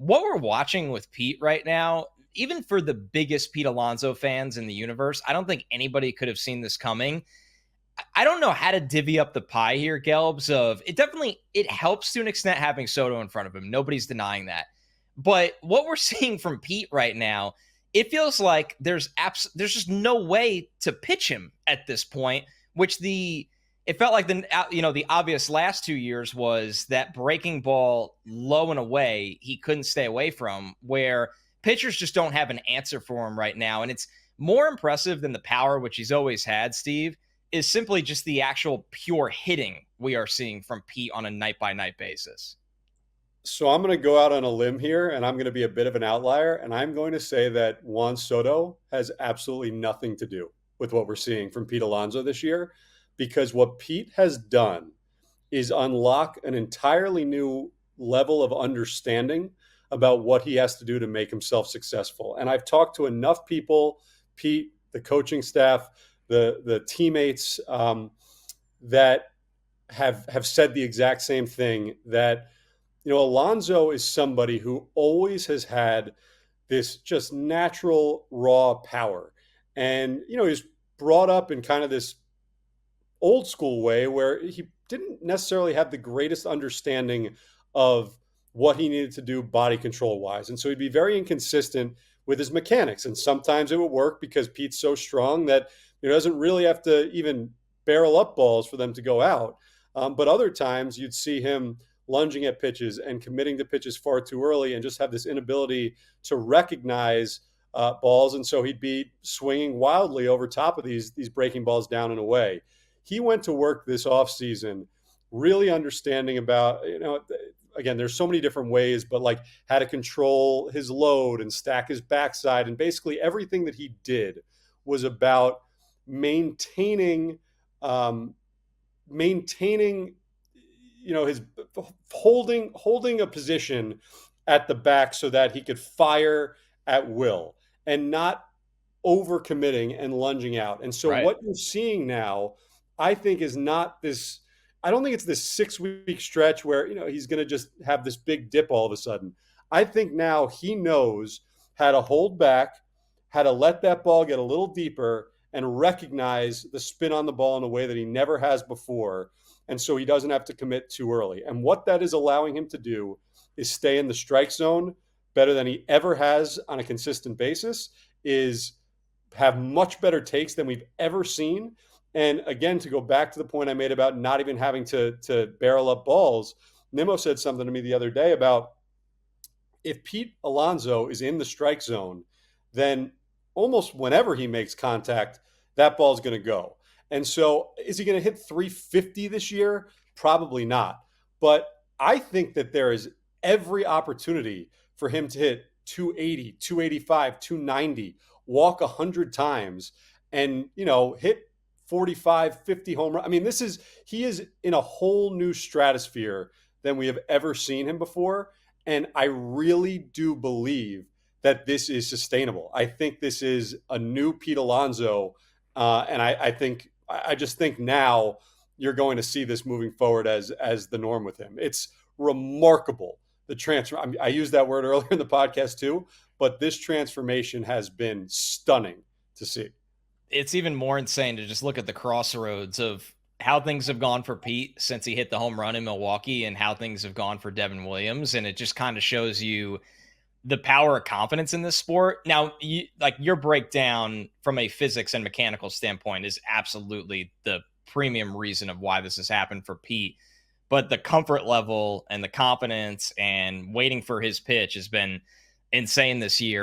what we're watching with Pete right now, even for the biggest Pete Alonso fans in the universe, I don't think anybody could have seen this coming. I don't know how to divvy up the pie here, Gelbs. It helps to an extent having Soto in front of him. Nobody's denying that. But what we're seeing from Pete right now, it feels like there's just no way to pitch him at this point. It felt like the obvious last 2 years was that breaking ball low and away he couldn't stay away from, where pitchers just don't have an answer for him right now, and it's more impressive than the power which he's always had, Steve, is simply just the actual pure hitting we are seeing from Pete on a night-by-night basis. So I'm going to go out on a limb here, and I'm going to be a bit of an outlier, and I'm going to say that Juan Soto has absolutely nothing to do with what we're seeing from Pete Alonso this year, because what Pete has done is unlock an entirely new level of understanding about what he has to do to make himself successful. And I've talked to enough people, Pete, the coaching staff, the teammates, that have said the exact same thing, that Alonso is somebody who always has had this just natural raw power. And, he's brought up in kind of this old school way where he didn't necessarily have the greatest understanding of what he needed to do body control wise. And so he'd be very inconsistent with his mechanics. And sometimes it would work because Pete's so strong that he doesn't really have to even barrel up balls for them to go out. But other times you'd see him lunging at pitches and committing to pitches far too early and just have this inability to recognize balls. And so he'd be swinging wildly over top of these breaking balls down and away. He went to work this offseason really understanding about, again, there's so many different ways, but like how to control his load and stack his backside. And basically everything that he did was about maintaining his holding a position at the back so that he could fire at will and not overcommitting and lunging out. And so Right. what you're seeing now, I think, is not this. I don't think it's this 6-week stretch where he's going to just have this big dip all of a sudden. I think now he knows how to hold back, how to let that ball get a little deeper, and recognize the spin on the ball in a way that he never has before. And so he doesn't have to commit too early. And what that is allowing him to do is stay in the strike zone better than he ever has on a consistent basis, is have much better takes than we've ever seen. And again, to go back to the point I made about not even having to barrel up balls, Nimmo said something to me the other day about if Pete Alonso is in the strike zone, then almost whenever he makes contact, that ball is going to go. And so is he going to hit 350 this year? Probably not. But I think that there is every opportunity for him to hit 280, 285, 290, walk 100 times, and, hit 45, 50 home runs. I mean, he is in a whole new stratosphere than we have ever seen him before. And I really do believe that this is sustainable. I think this is a new Pete Alonso. And I just think now you're going to see this moving forward as the norm with him. It's remarkable, the transfer. I used that word earlier in the podcast too, but this transformation has been stunning to see. It's even more insane to just look at the crossroads of how things have gone for Pete since he hit the home run in Milwaukee and how things have gone for Devin Williams. And it just kind of shows you the power of confidence in this sport. Now, your breakdown from a physics and mechanical standpoint is absolutely the premium reason of why this has happened for Pete. But the comfort level and the confidence and waiting for his pitch has been insane this year.